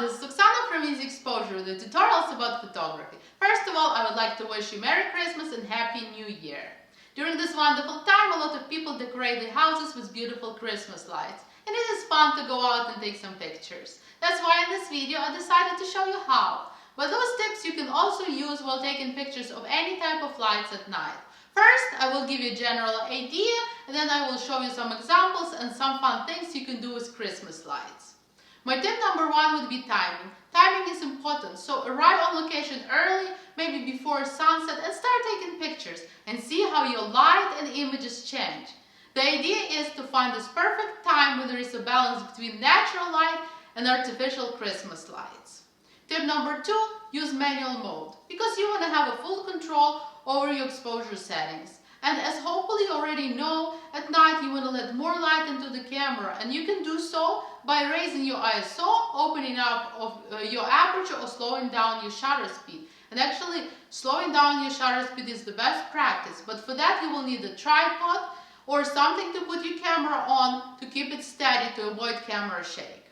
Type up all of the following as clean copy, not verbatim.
this is Oksana from Easy Exposure, the tutorials about photography. First of all, I would like to wish you Merry Christmas and Happy New Year. During this wonderful time, a lot of people decorate their houses with beautiful Christmas lights, and it is fun to go out and take some pictures. That's why in this video I decided to show you how. But those tips you can also use while taking pictures of any type of lights at night. First, I will give you a general idea, and then I will show you some examples and some fun things you can do with Christmas lights. My tip number one would be timing. Timing is important, so arrive on location early, maybe before sunset, and start taking pictures and see how your light and images change. The idea is to find this perfect time where there is a balance between natural light and artificial Christmas lights. Tip number two, use manual mode, because you want to have a full control over your exposure settings. And as hopefully you already know, at night you want to let more light into the camera, and you can do so by raising your ISO, opening up your aperture, or slowing down your shutter speed. And actually, slowing down your shutter speed is the best practice, but for that you will need a tripod or something to put your camera on to keep it steady to avoid camera shake.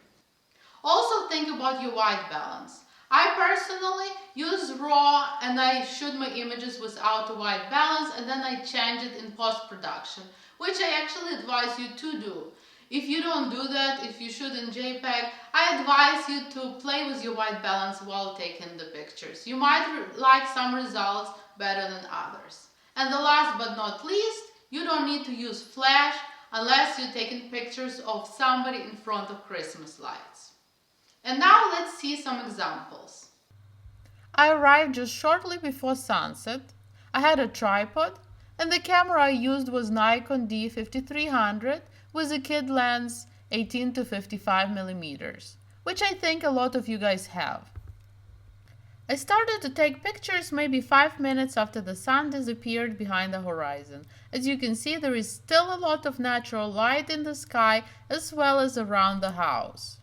Also think about your white balance. I personally use RAW and I shoot my images without a white balance, and then I change it in post-production, which I actually advise you to do. If you don't do that, if you shoot in JPEG, I advise you to play with your white balance while taking the pictures. You might like some results better than others. And the last but not least, you don't need to use flash unless you're taking pictures of somebody in front of Christmas lights. And now let's see some examples. I arrived just shortly before sunset. I had a tripod, and the camera I used was Nikon D5300 with a kit lens 18 to 55 millimeters, which I think a lot of you guys have. I started to take pictures maybe 5 minutes after the sun disappeared behind the horizon. As you can see, there is still a lot of natural light in the sky as well as around the house.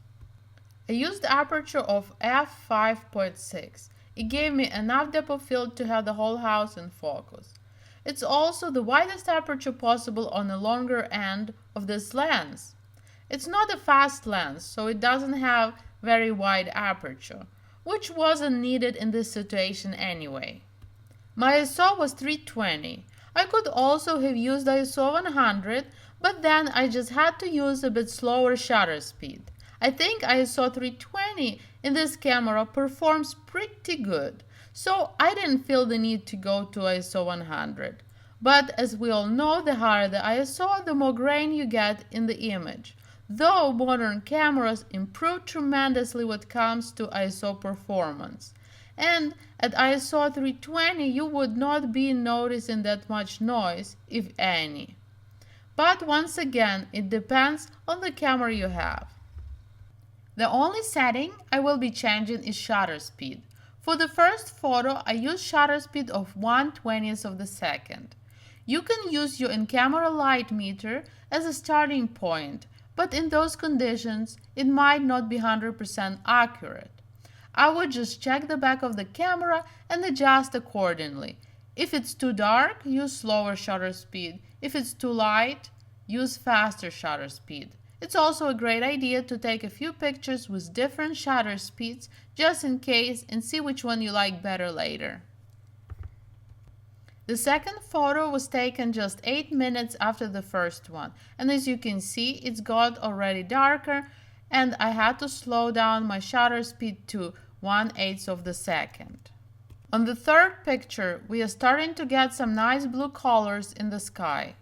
I used aperture of f5.6. It gave me enough depth of field to have the whole house in focus. It's also the widest aperture possible on the longer end of this lens. It's not a fast lens, so it doesn't have very wide aperture, which wasn't needed in this situation anyway. My ISO was 320. I could also have used ISO 100, but then I just had to use a bit slower shutter speed. I think ISO 320 in this camera performs pretty good, so I didn't feel the need to go to ISO 100. But as we all know, the higher the ISO, the more grain you get in the image. Though modern cameras improve tremendously when it comes to ISO performance. And at ISO 320 you would not be noticing that much noise, if any. But once again, it depends on the camera you have. The only setting I will be changing is shutter speed. For the first photo, I use shutter speed of 1/20th of the second. You can use your in-camera light meter as a starting point, but in those conditions, it might not be 100% accurate. I would just check the back of the camera and adjust accordingly. If it's too dark, use slower shutter speed. If it's too light, use faster shutter speed. It's also a great idea to take a few pictures with different shutter speeds just in case and see which one you like better later. The second photo was taken just 8 minutes after the first one, and as you can see, it's got already darker and I had to slow down my shutter speed to 1/8 of the second. On the third picture, we are starting to get some nice blue colors in the sky.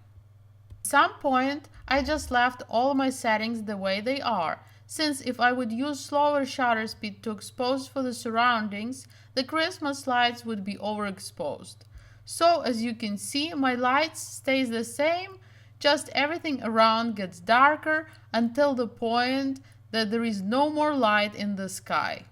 At some point, I just left all my settings the way they are, since if I would use slower shutter speed to expose for the surroundings, the Christmas lights would be overexposed. So as you can see, my lights stays the same, just everything around gets darker until the point that there is no more light in the sky.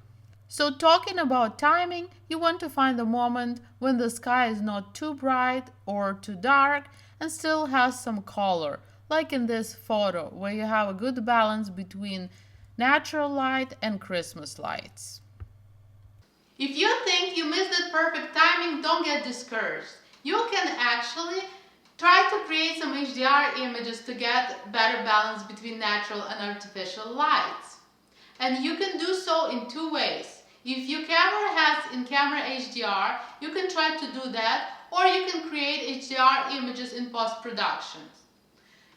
So talking about timing, you want to find a moment when the sky is not too bright or too dark and still has some color, like in this photo where you have a good balance between natural light and Christmas lights. If you think you missed that perfect timing, don't get discouraged. You can actually try to create some HDR images to get better balance between natural and artificial lights. And you can do so in two ways. If your camera has in-camera HDR, you can try to do that, or you can create HDR images in post-production.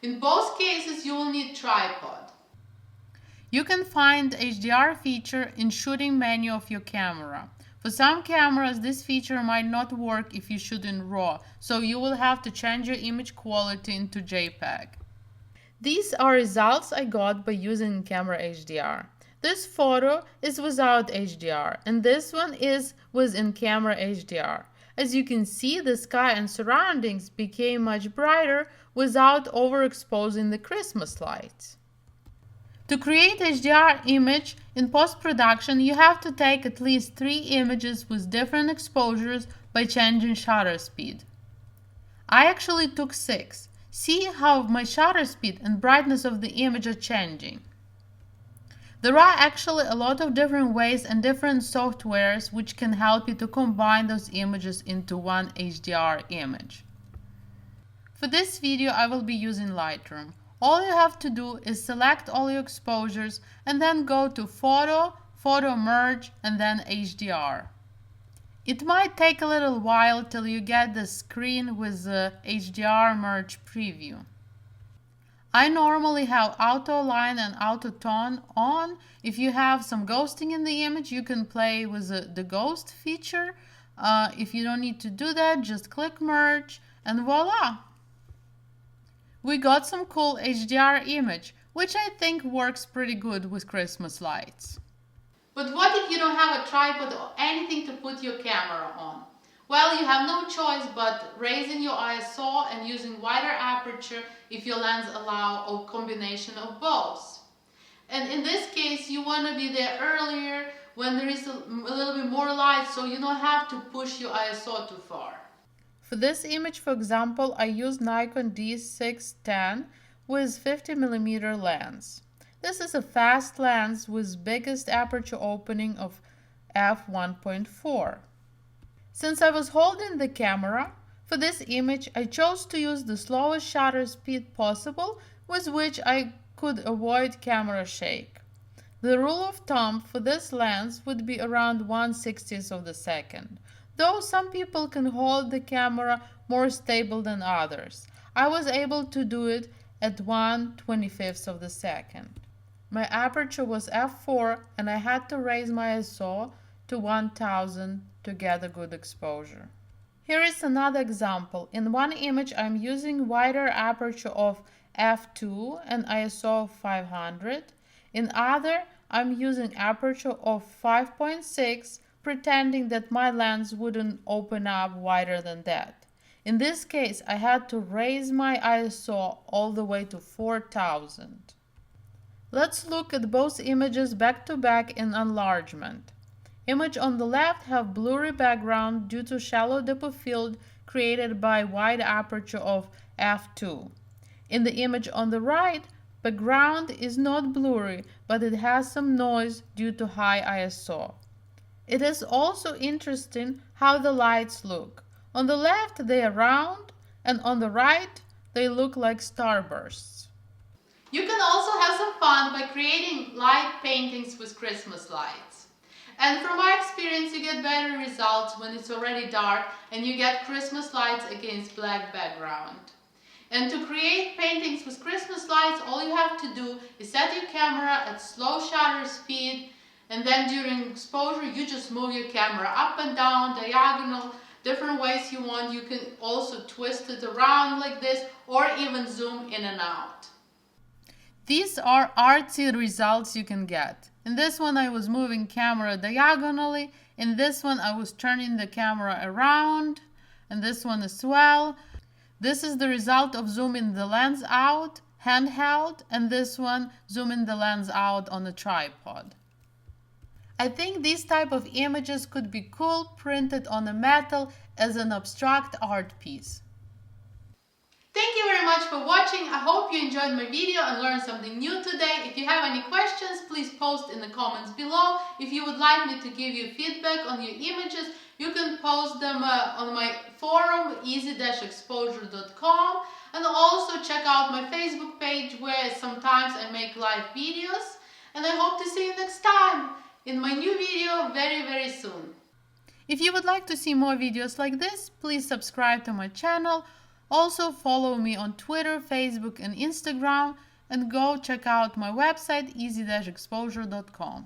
In both cases, you will need tripod. You can find HDR feature in shooting menu of your camera. For some cameras, this feature might not work if you shoot in RAW, so you will have to change your image quality into JPEG. These are results I got by using camera HDR. This photo is without HDR, and this one is with in-camera HDR. As you can see, the sky and surroundings became much brighter without overexposing the Christmas lights. To create HDR image in post-production, you have to take at least 3 images with different exposures by changing shutter speed. I actually took 6. See how my shutter speed and brightness of the image are changing. There are actually a lot of different ways and different softwares which can help you to combine those images into one HDR image. For this video, I will be using Lightroom. All you have to do is select all your exposures and then go to Photo, Photo Merge, and then HDR. It might take a little while till you get the screen with the HDR Merge preview. I normally have Auto Align and Auto Tone on. If you have some ghosting in the image, you can play with the ghost feature. If you don't need to do that, just click Merge and voila! We got some cool HDR image, which I think works pretty good with Christmas lights. But what if you don't have a tripod or anything to put your camera on? Well, you have no choice but raising your ISO and using wider aperture if your lens allows a combination of both. And in this case, you want to be there earlier when there is a little bit more light, so you don't have to push your ISO too far. For this image, for example, I used Nikon D610 with 50mm lens. This is a fast lens with biggest aperture opening of f1.4. Since I was holding the camera, for this image I chose to use the slowest shutter speed possible with which I could avoid camera shake. The rule of thumb for this lens would be around 1/60th of the second, though some people can hold the camera more stable than others. I was able to do it at 1/25th of the second. My aperture was f4 and I had to raise my ISO to 1000 to get a good exposure. Here is another example. In one image I'm using wider aperture of f2 and ISO of 500. In other I'm using aperture of 5.6, pretending that my lens wouldn't open up wider than that. In this case I had to raise my ISO all the way to 4000. Let's look at both images back to back in enlargement. Image on the left have blurry background due to shallow depth of field created by wide aperture of f2. In the image on the right, background is not blurry, but it has some noise due to high ISO. It is also interesting how the lights look. On the left they are round, and on the right they look like starbursts. You can also have some fun by creating light paintings with Christmas lights. And from my experience, you get better results when it's already dark and you get Christmas lights against black background. And to create paintings with Christmas lights, all you have to do is set your camera at slow shutter speed, and then during exposure you just move your camera up and down, diagonal, different ways you want. You can also twist it around like this or even zoom in and out. These are artsy results you can get. In this one I was moving camera diagonally, in this one I was turning the camera around, and this one as well. This is the result of zooming the lens out, handheld, and this one zooming the lens out on a tripod. I think these type of images could be cool printed on a metal as an abstract art piece. Thank you very much for watching. I hope you enjoyed my video and learned something new today. If you have any questions, please post in the comments below. If you would like me to give you feedback on your images, you can post them on my forum, easy-exposure.com, and also check out my Facebook page where sometimes I make live videos. and I hope to see you next time in my new video very soon. If you would like to see more videos like this, please subscribe to my channel. Also follow me on Twitter, Facebook and Instagram, and go check out my website easy-exposure.com.